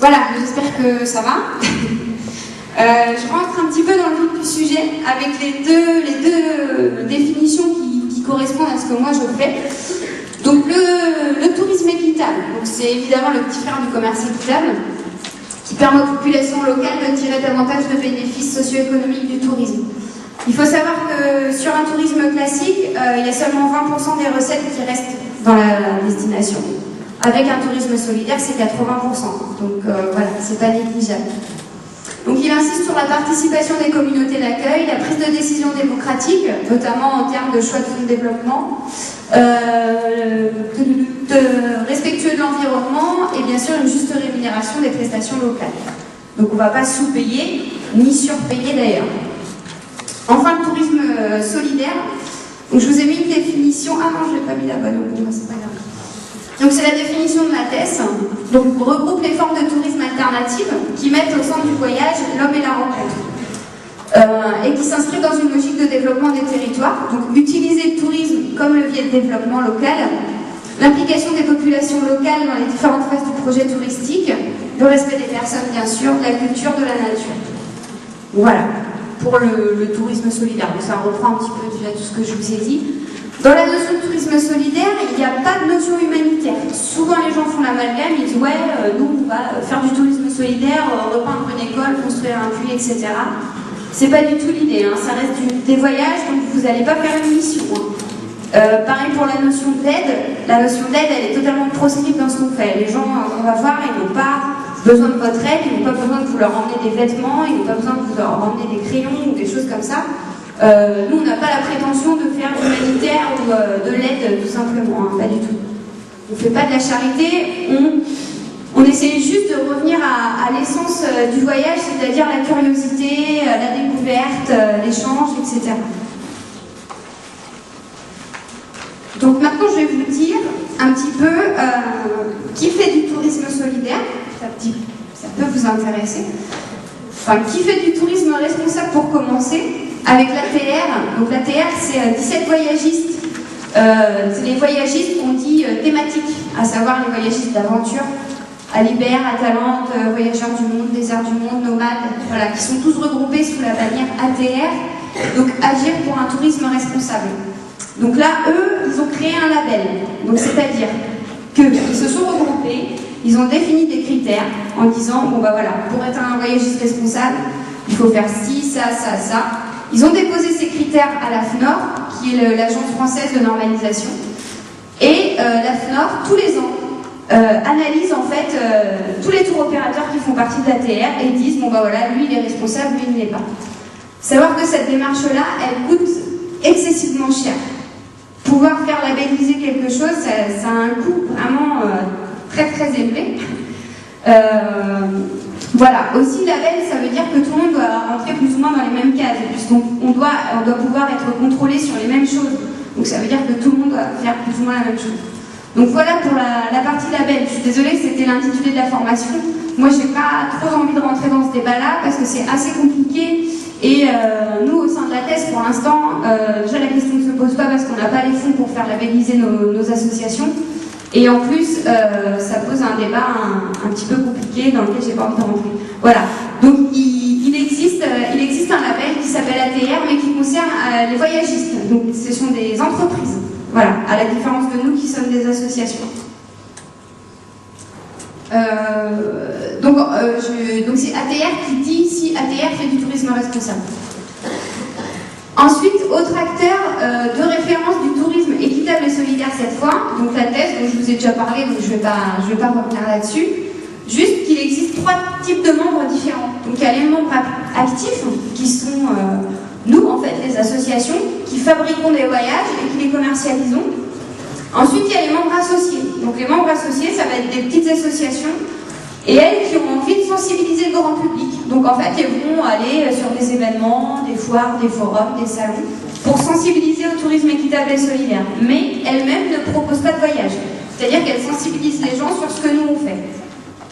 Voilà, j'espère que ça va. Je rentre un petit peu dans le vif du sujet avec les deux définitions qui correspondent à ce que moi je fais. Donc le tourisme équitable, c'est évidemment le petit frère du commerce équitable qui permet aux populations locales de tirer davantage de bénéfices socio-économiques du tourisme. Il faut savoir que sur un tourisme classique, il y a seulement 20% des recettes qui restent dans la destination. Avec un tourisme solidaire, c'est 80%. Donc voilà, c'est pas négligeable. Donc il insiste sur la participation des communautés d'accueil, la prise de décision démocratique, notamment en termes de choix de fonds de développement, respectueux de l'environnement et bien sûr une juste rémunération des prestations locales. Donc on ne va pas sous-payer, ni surpayer d'ailleurs. Enfin, le tourisme solidaire. Donc je vous ai mis une définition. Ah non, je n'ai pas mis la bonne, bon, c'est pas grave. Donc c'est la définition de la thèse. Donc regroupe les formes de tourisme alternatives qui mettent au centre du voyage l'homme et la rencontre. Et qui s'inscrivent dans une logique de développement des territoires. Donc utiliser le tourisme comme levier de développement local, l'implication des populations locales dans les différentes phases du projet touristique, le respect des personnes bien sûr, de la culture, de la nature. Voilà, pour le tourisme solidaire. Donc ça reprend un petit peu déjà tout ce que je vous ai dit. Dans la notion de tourisme solidaire, il n'y a pas de notion humanitaire. Souvent les gens font l'amalgame, ils disent ouais, nous on va faire du tourisme solidaire, repeindre une école, construire un puits, etc. C'est pas du tout l'idée, hein. Ça reste des voyages, donc vous n'allez pas faire une mission. Hein. Pareil pour la notion d'aide. La notion d'aide, elle est totalement proscrite dans ce qu'on fait. Les gens, on va voir, ils n'ont pas besoin de votre aide, ils n'ont pas besoin de vous leur emmener des vêtements, ils n'ont pas besoin de vous leur emmener des crayons ou des choses comme ça. Nous, on n'a pas la prétention de faire de l'humanitaire ou de l'aide, tout simplement, hein, pas du tout. On ne fait pas de la charité, on essaie juste de revenir à l'essence du voyage, c'est-à-dire la curiosité, la découverte, l'échange, etc. Donc maintenant, je vais vous dire un petit peu qui fait du tourisme solidaire, ça peut vous intéresser. Enfin, qui fait du tourisme responsable pour commencer, avec l'ATR. Donc l'ATR, c'est 17 voyagistes. C'est les voyagistes qu'on dit thématiques, à savoir les voyagistes d'aventure, Alibert, Atalante, Voyageurs du Monde, Désert du Monde, Nomades, voilà, qui sont tous regroupés sous la bannière ATR, donc Agir pour un tourisme responsable. Donc là, eux, ils ont créé un label. Donc c'est-à-dire qu'ils se sont regroupés, ils ont défini des critères en disant, bon bah voilà, pour être un voyagiste responsable, il faut faire ci, ça, ça, ça. Ils ont déposé ces critères à la FNOR, qui est l'agence française de normalisation. Et la FNOR, tous les ans, analyse en fait tous les tours opérateurs qui font partie de l'ATR et disent, bon bah voilà, lui il est responsable, lui il ne l'est pas. Savoir que cette démarche-là, elle coûte excessivement cher. Pouvoir faire labelliser quelque chose, ça a un coût vraiment très très élevé. Voilà, aussi label, ça veut dire que tout le monde doit rentrer plus ou moins dans les mêmes cases, puisqu'on doit pouvoir être contrôlé sur les mêmes choses. Donc ça veut dire que tout le monde doit faire plus ou moins la même chose. Donc voilà pour la partie label. Je suis désolée, c'était l'intitulé de la formation. Moi, j'ai pas trop envie de rentrer dans ce débat-là, parce que c'est assez compliqué. Et nous, au sein de la thèse, pour l'instant, déjà la question ne se pose pas parce qu'on n'a pas les fonds pour faire labelliser nos associations. Et en plus, ça pose un débat un petit peu compliqué dans lequel j'ai pas envie de rentrer. Voilà. Donc il existe un label qui s'appelle ATR, mais qui concerne les voyagistes. Donc ce sont des entreprises. Voilà, à la différence de nous qui sommes des associations. Donc c'est ATR qui dit si ATR fait du tourisme responsable. Ensuite, autre acteur de référence du tourisme équitable et solidaire cette fois, donc la thèse dont je vous ai déjà parlé, donc je vais pas revenir là-dessus. Juste qu'il existe 3 types de membres différents. Donc il y a les membres actifs, qui sont nous en fait, les associations, qui fabriquons des voyages et qui les commercialisons. Ensuite, il y a les membres associés. Donc les membres associés, ça va être des petites associations et elles qui ont envie de sensibiliser le grand public. Donc en fait, elles vont aller sur des événements, des foires, des forums, des salons, pour sensibiliser au tourisme équitable et solidaire. Mais elles-mêmes ne proposent pas de voyage. C'est-à-dire qu'elles sensibilisent les gens sur ce que nous on fait.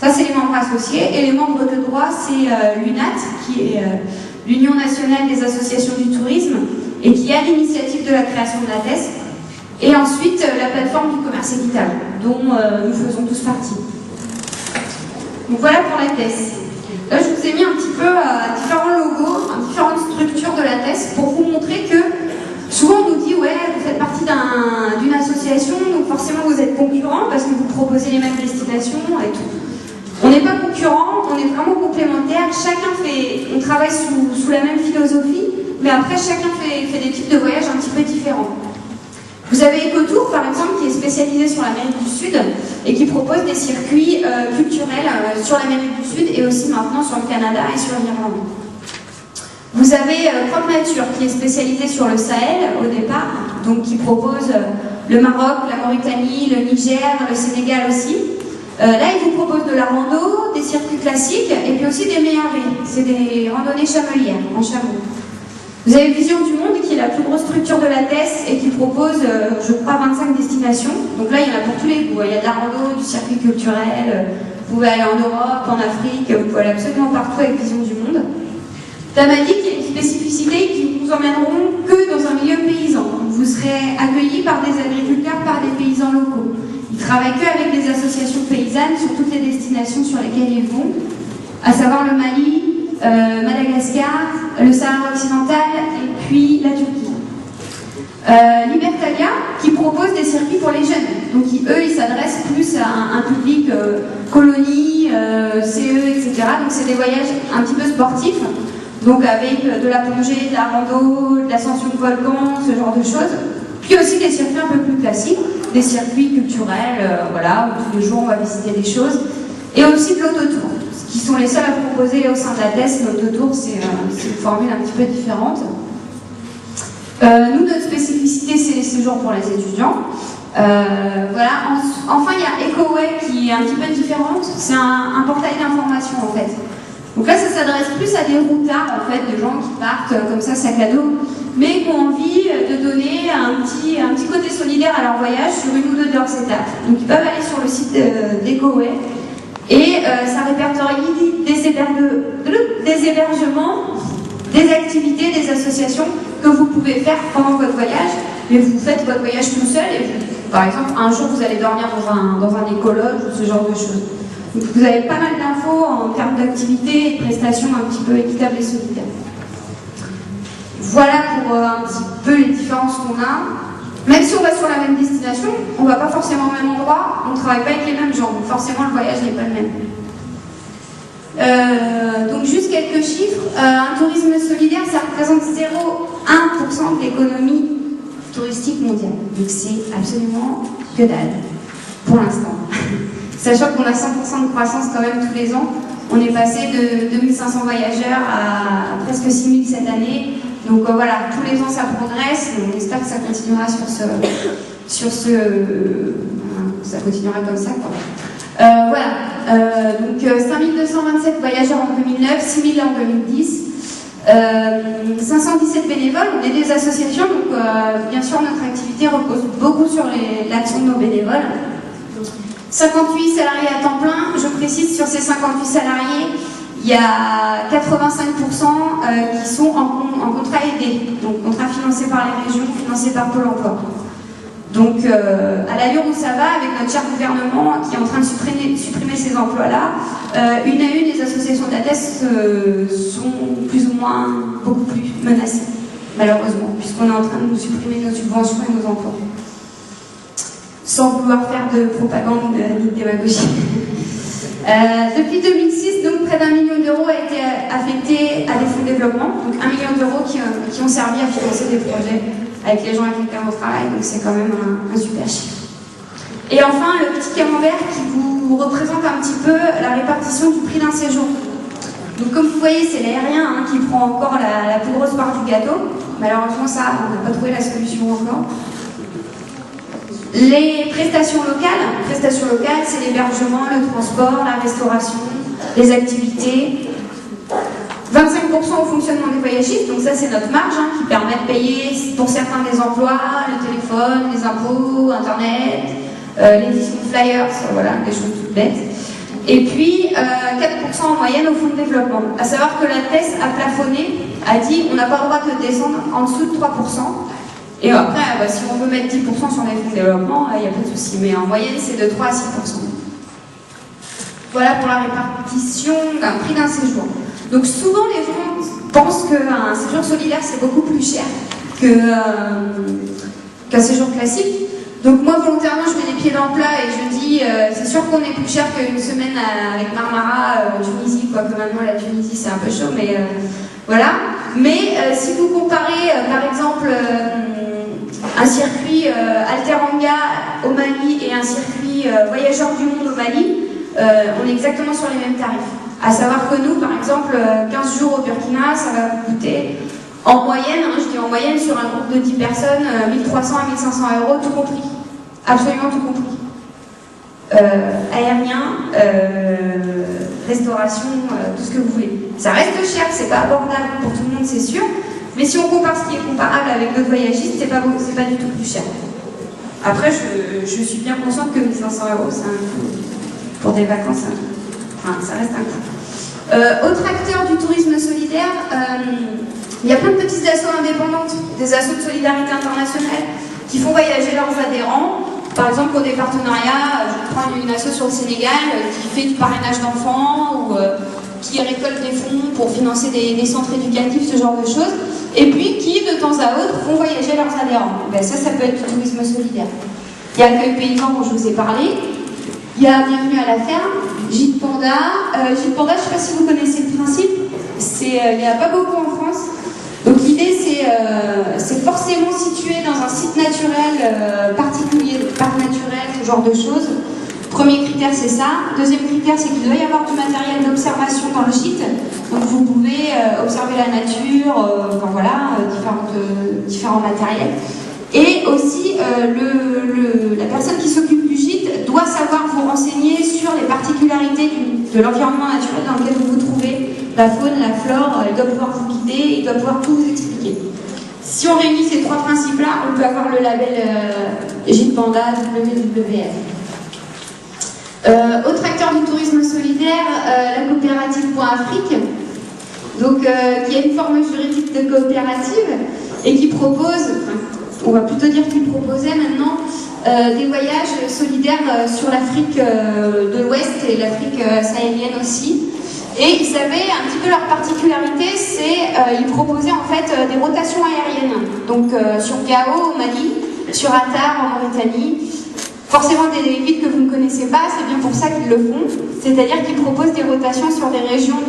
Ça, c'est les membres associés. Et les membres de droit, c'est l'UNAT, qui est l'Union nationale des associations du tourisme, et qui est à l'initiative de la création de la thèse. Et ensuite, la plateforme du commerce équitable, dont nous faisons tous partie. Donc voilà pour la TES. Là, je vous ai mis un petit peu différents logos, différentes structures de la TES pour vous montrer que souvent on nous dit ouais, vous faites partie d'une association, donc forcément vous êtes concurrents parce que vous proposez les mêmes destinations et tout. On n'est pas concurrents, on est vraiment complémentaires, on travaille sous la même philosophie, mais après chacun fait des types de voyages un petit peu différents. Vous avez Ecotour par exemple qui est spécialisé sur l'Amérique du Sud et qui propose des circuits culturels sur l'Amérique du Sud et aussi maintenant sur le Canada et sur l'Irlande. Vous avez Croque Nature qui est spécialisé sur le Sahel au départ, donc qui propose le Maroc, la Mauritanie, le Niger, le Sénégal aussi. Là, il vous propose de la rando, des circuits classiques et puis aussi des méharées, c'est des randonnées chamelières en chameau. Vous avez Vision du Monde qui est la plus grosse structure de la TES et qui propose, je crois, 25 destinations. Donc là, il y en a pour tous les goûts. Il y a de la rando, du circuit culturel, vous pouvez aller en Europe, en Afrique, vous pouvez aller absolument partout avec Vision du Monde. Tamadi qui a une spécificité qui vous emmèneront que dans un milieu paysan. Vous serez accueillis par des agriculteurs, par des paysans locaux. Ils travaillent qu'avec des associations paysannes sur toutes les destinations sur lesquelles ils vont, à savoir le Mali, Madagascar, le Sahara occidental et puis la Turquie. Libertalia qui propose des circuits pour les jeunes. Donc eux, ils s'adressent plus à un public colonie, CE, etc. Donc c'est des voyages un petit peu sportifs. Donc avec de la plongée, de la rando, de l'ascension de volcan, ce genre de choses. Puis aussi des circuits un peu plus classiques, des circuits culturels, voilà, où tous les jours on va visiter des choses. Et aussi de l'autotour, qui sont les seuls à proposer au sein de la TES. L'autotour, c'est une formule un petit peu différente. Nous, notre spécificité, c'est les séjours pour les étudiants. Voilà. Enfin, il y a EcoWay qui est un petit peu différente. C'est un portail d'information, en fait. Donc là, ça s'adresse plus à des routards, en fait, de gens qui partent comme ça, sac à dos, mais qui ont envie de donner un petit côté solidaire à leur voyage sur une ou deux de leurs étapes. Donc ils peuvent aller sur le site d'EcoWay et ça répertorie des hébergements, des activités, des associations que vous pouvez faire pendant votre voyage, mais vous faites votre voyage tout seul et par exemple, un jour vous allez dormir dans un écologe ou ce genre de choses. Donc, vous avez pas mal d'infos en termes d'activités et de prestations un petit peu équitables et solidaires. Voilà pour un petit peu les différences qu'on a. Même si on va sur la même destination, on ne va pas forcément au même endroit, on ne travaille pas avec les mêmes gens, donc forcément le voyage n'est pas le même. Donc juste quelques chiffres. Un tourisme solidaire, ça représente 0,1% de l'économie touristique mondiale. Donc c'est absolument que dalle, pour l'instant. Sachant qu'on a 100% de croissance quand même tous les ans. On est passé de 2500 voyageurs à presque 6000 cette année. Donc voilà, tous les ans ça progresse. On espère que ça continuera ça continuera comme ça, quoi. Voilà. Donc 5227 voyageurs en 2009, 6000 en 2010. 517 bénévoles, on est des associations, donc bien sûr notre activité repose beaucoup sur l'action de nos bénévoles. 58 salariés à temps plein, je précise sur ces 58 salariés, il y a 85% qui sont en contrat aidé, donc contrat financé par les régions, financé par Pôle emploi. Donc à l'allure où ça va, avec notre cher gouvernement qui est en train de supprimer ces emplois-là, une à une, les associations d'ATES sont plus ou moins beaucoup plus menacées, malheureusement, puisqu'on est en train de nous supprimer nos subventions et nos emplois. Sans vouloir faire de propagande ni de démagogie. Depuis 2006, donc, près d'1 million d'euros a été affecté à des fonds de développement, donc 1 million d'euros qui ont servi à financer des projets avec les gens avec lesquels on travaille, donc c'est quand même un super chiffre. Et enfin, le petit camembert qui vous représente un petit peu la répartition du prix d'un séjour. Donc comme vous voyez, c'est l'aérien qui prend encore la plus grosse part du gâteau. Malheureusement, ça, on n'a pas trouvé la solution encore. Les prestations locales, c'est l'hébergement, le transport, la restauration, les activités. 25% au fonctionnement des voyagistes, donc ça c'est notre marge qui permet de payer pour certains des emplois, le téléphone, les impôts, internet, l'édition de flyers, voilà, des choses toutes bêtes. Et puis 4% en moyenne au fonds de développement. À savoir que la TES a plafonné, a dit on n'a pas le droit de descendre en dessous de 3%. Et après, si on veut mettre 10% sur les fonds de développement, il n'y a pas de souci. Mais en moyenne, c'est de 3 à 6%. Voilà pour la répartition d'un prix d'un séjour. Donc souvent les gens pensent qu'un séjour solidaire c'est beaucoup plus cher qu'un séjour classique. Donc moi volontairement je mets les pieds dans le plat et je dis c'est sûr qu'on est plus cher qu'une semaine avec Marmara Tunisie, quoique maintenant la Tunisie c'est un peu chaud, mais voilà. Mais si vous comparez par exemple un circuit Alteranga au Mali et un circuit Voyageurs du Monde au Mali, on est exactement sur les mêmes tarifs. À savoir que nous, par exemple, 15 jours au Burkina, ça va vous coûter en moyenne, je dis en moyenne, sur un groupe de 10 personnes, 1300 à 1500 euros, tout compris. Absolument tout compris. Aérien, restauration, tout ce que vous voulez. Ça reste cher, c'est pas abordable pour tout le monde, c'est sûr. Mais si on compare ce qui est comparable avec d'autres voyagistes, c'est pas du tout plus cher. Après, je suis bien consciente que 1500 euros, c'est un coût. Pour des vacances, enfin, ça reste un coût. Autre acteur du tourisme solidaire, il y a plein de petites assos indépendantes, des assos de solidarité internationale qui font voyager leurs adhérents. Par exemple, pour des partenariats, je prends une asso sur le Sénégal qui fait du parrainage d'enfants ou qui récolte des fonds pour financer des centres éducatifs, ce genre de choses. Et puis qui, de temps à autre, font voyager leurs adhérents. Ben, ça peut être du tourisme solidaire. Il y a Accueil Paysan dont je vous ai parlé. Il y a Bienvenue à la ferme, Gîte Panda. Gîte Panda, je ne sais pas si vous connaissez le principe. Il n'y a pas beaucoup en France. Donc l'idée, c'est forcément situé dans un site naturel particulier, parc naturel, ce genre de choses. Premier critère, c'est ça. Deuxième critère, c'est qu'il doit y avoir du matériel d'observation dans le gîte. Donc vous pouvez observer la nature, enfin voilà, différents matériels. Et aussi, la personne qui s'occupe du gîte doit savoir vous renseigner sur les particularités de l'environnement naturel dans lequel vous vous trouvez, la faune, la flore. Il doit pouvoir vous guider, il doit pouvoir tout vous expliquer. Si on réunit ces trois principes-là, on peut avoir le label Gîte Panda WWF. Autre acteur du tourisme solidaire, la coopérative Point Afrique, donc, qui est une forme juridique de coopérative et qui propose, on va plutôt dire qu'il proposait maintenant, des voyages solidaires sur l'Afrique de l'Ouest et l'Afrique sahélienne aussi. Et ils avaient un petit peu leur particularité, c'est qu'ils proposaient en fait des rotations aériennes. Donc sur Gao au Mali, sur Attar en Mauritanie. Forcément des villes que vous ne connaissez pas, c'est bien pour ça qu'ils le font. C'est-à-dire qu'ils proposent des rotations sur des régions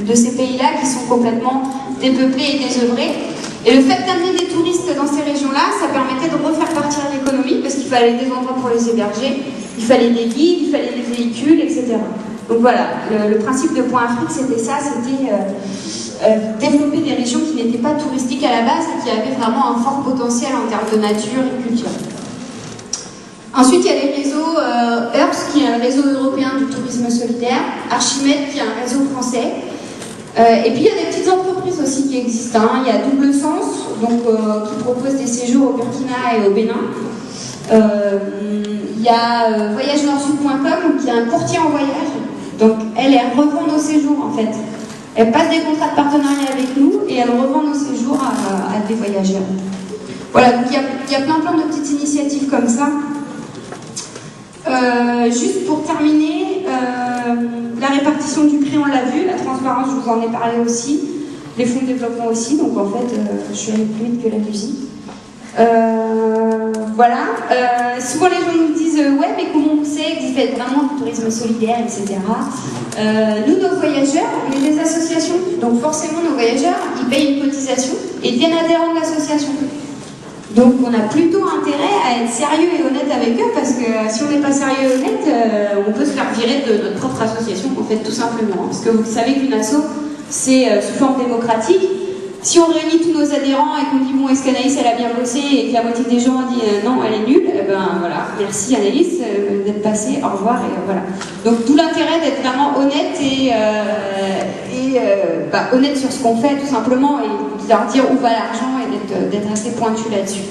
de ces pays-là qui sont complètement dépeuplées et désœuvrées. Et le fait d'amener des touristes dans ces régions-là, ça permettait de refaire partir l'économie, parce qu'il fallait des endroits pour les héberger, il fallait des guides, il fallait des véhicules, etc. Donc voilà, le principe de Point Afrique, c'était ça, c'était développer des régions qui n'étaient pas touristiques à la base et qui avaient vraiment un fort potentiel en termes de nature et de culture. Ensuite, il y a les réseaux EURPS, qui est un réseau européen du tourisme solidaire, Archimède, qui est un réseau français. Et puis, il y a des petites entreprises aussi qui existent. Il y a Double Sens, donc, qui propose des séjours au Burkina et au Bénin. Il y a voyagenord-sud.com, qui est un courtier en voyage. Donc, elle revend nos séjours, en fait. Elle passe des contrats de partenariat avec nous et elle revend nos séjours à des voyageurs. Voilà, donc il y a plein de petites initiatives comme ça. Juste pour terminer, la répartition du prix, on l'a vu, la transparence, je vous en ai parlé aussi, les fonds de développement aussi, donc en fait, je suis allée plus vite que la musique. Voilà, souvent les gens nous disent ouais, mais comment on sait que vous faites vraiment du tourisme solidaire, etc. Nous, nos voyageurs, on est des associations, donc forcément nos voyageurs, ils payent une cotisation et deviennent adhérents de l'association. Donc on a plutôt intérêt à être sérieux et honnête avec eux, parce que si on n'est pas sérieux et honnête, on peut se faire virer de notre propre association, en fait, tout simplement. Parce que vous savez qu'une asso, c'est sous forme démocratique. Si on réunit tous nos adhérents et qu'on dit bon, est-ce qu'Anaïs elle a bien bossé, et que la moitié des gens dit non, elle est nulle, et ben voilà, merci Anaïs d'être passée, au revoir, et voilà. Donc tout l'intérêt d'être vraiment honnête et honnête sur ce qu'on fait tout simplement, et de leur dire où va l'argent et d'être assez pointu là-dessus.